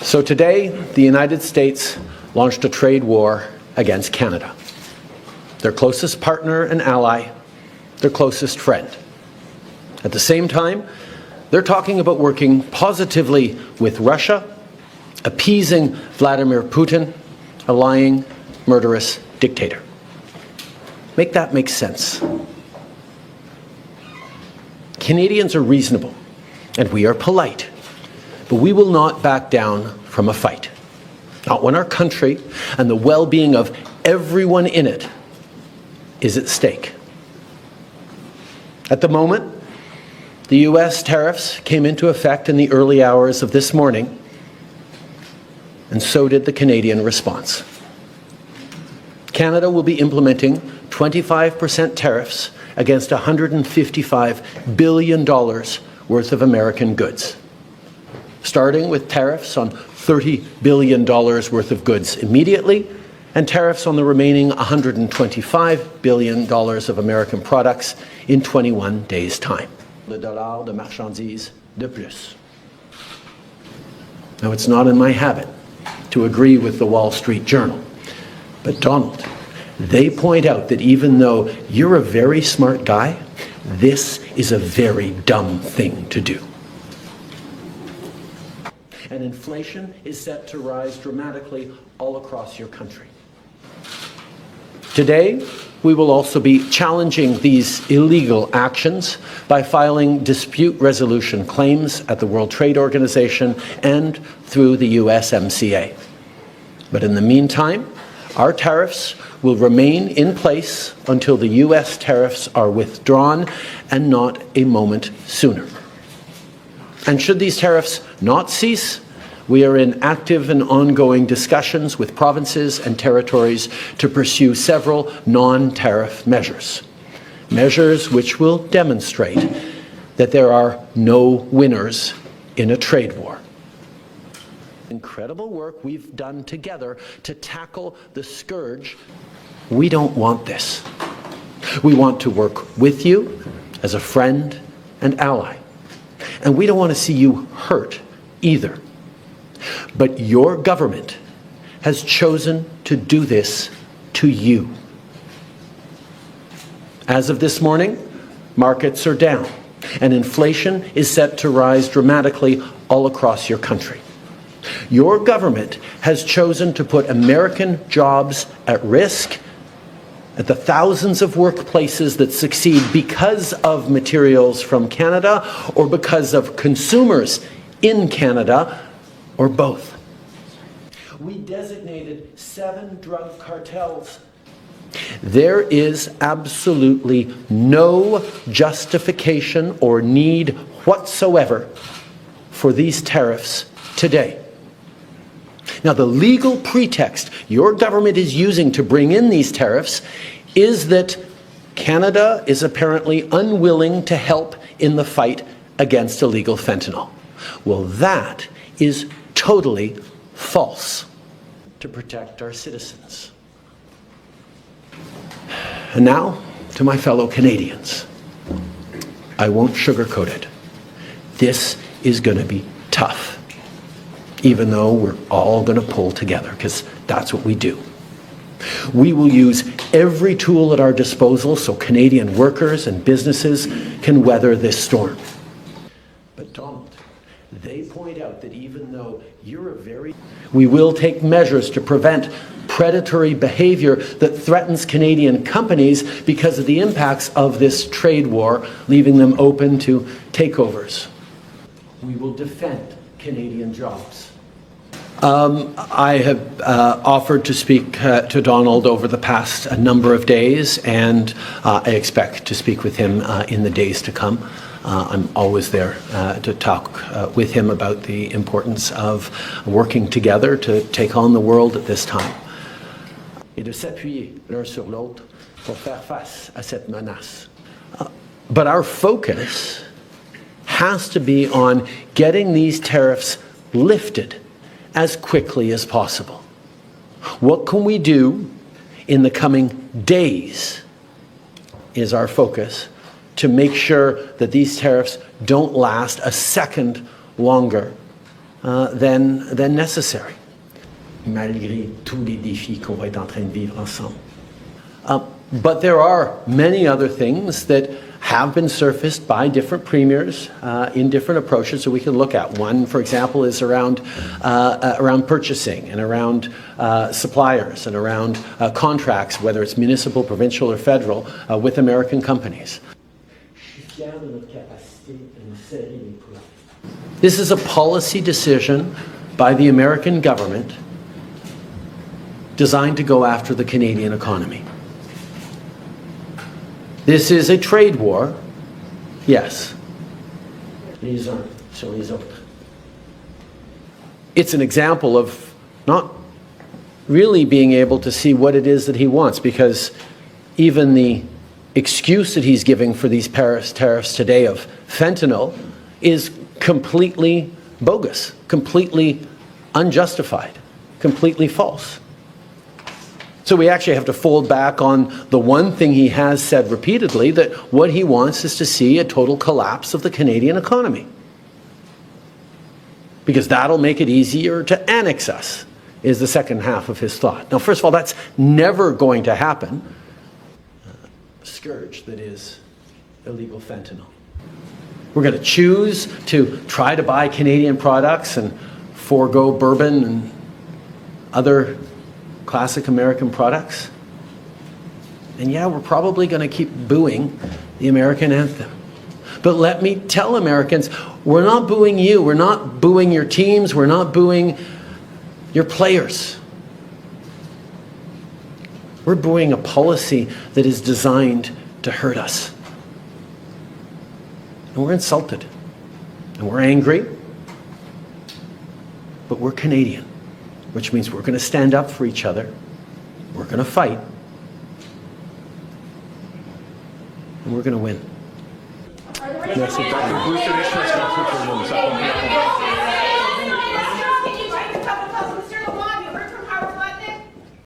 So today, the United States launched a trade war against Canada, their closest partner and ally, their closest friend. At the same time, they're talking about working positively with Russia, appeasing Vladimir Putin, a lying, murderous dictator. Make that make sense. Canadians are reasonable, and we are polite, but we will not back down from a fight. Not when our country and the well-being of everyone in it is at stake. At the moment, the U.S. tariffs came into effect in the early hours of this morning, and so did the Canadian response. Canada will be implementing 25% tariffs against $155 billion worth of American goods, starting with tariffs on $30 billion worth of goods immediately, and tariffs on the remaining $125 billion of American products in 21 days' time. Le dollar de marchandises de plus. Now, it's not in my habit to agree with the Wall Street Journal, but Donald, they point out that even though you're a very smart guy, this is a very dumb thing to do. And inflation is set to rise dramatically all across your country. Today, we will also be challenging these illegal actions by filing dispute resolution claims at the World Trade Organization and through the USMCA. But in the meantime, our tariffs will remain in place until the US tariffs are withdrawn, and not a moment sooner. And should these tariffs not cease, we are in active and ongoing discussions with provinces and territories to pursue several non-tariff measures. Measures which will demonstrate that there are no winners in a trade war. Incredible work we've done together to tackle the scourge. We don't want this. We want to work with you as a friend and ally. And we don't want to see you hurt either. But your government has chosen to do this to you. As of this morning, markets are down, and inflation is set to rise dramatically all across your country. Your government has chosen to put American jobs at risk, at the thousands of workplaces that succeed because of materials from Canada or because of consumers in Canada, or both. We designated 7 drug cartels. There is absolutely no justification or need whatsoever for these tariffs today. Now, the legal pretext your government is using to bring in these tariffs is that Canada is apparently unwilling to help in the fight against illegal fentanyl. Well, that is totally false. To protect our citizens. And now, to my fellow Canadians, I won't sugarcoat it. This is going to be tough, even though we're all going to pull together, because that's what we do. We will use every tool at our disposal so Canadian workers and businesses can weather this storm. But Donald, they point out that even though you're a very... We will take measures to prevent predatory behavior that threatens Canadian companies because of the impacts of this trade war, leaving them open to takeovers. We will defend Canadian jobs. I have offered to speak to Donald over the past number of days, and I expect to speak with him in the days to come. I'm always there to talk with him about the importance of working together to take on the world at this time. Et de s'appuyer l'un sur l'autre pour faire face à cette menace. But our focus has to be on getting these tariffs lifted as quickly as possible. What can we do in the coming days is our focus to make sure that these tariffs don't last a second longer than necessary, malgré tous les défis qu'on va être en train de vivre ensemble. But there are many other things that have been surfaced by different premiers in different approaches that we can look at. One, for example, is around purchasing and around suppliers and around contracts, whether it's municipal, provincial, or federal, with American companies. This is a policy decision by the American government designed to go after the Canadian economy. This is a trade war, yes. Les uns sur les autres. It's an example of not really being able to see what it is that he wants, because even the excuse that he's giving for these Paris tariffs today of fentanyl is completely bogus, completely unjustified, completely false. So we actually have to fold back on the one thing he has said repeatedly, that what he wants is to see a total collapse of the Canadian economy. Because that'll make it easier to annex us, is the second half of his thought. Now, first of all, that's never going to happen. Scourge that is illegal fentanyl. We're going to choose to try to buy Canadian products and forego bourbon and other classic American products. And yeah, we're probably going to keep booing the American anthem. But let me tell Americans, we're not booing you, we're not booing your teams, we're not booing your players. We're booing a policy that is designed to hurt us. And we're insulted. And we're angry. But we're Canadian, which means we're going to stand up for each other. We're going to fight. And we're going to win. Merci.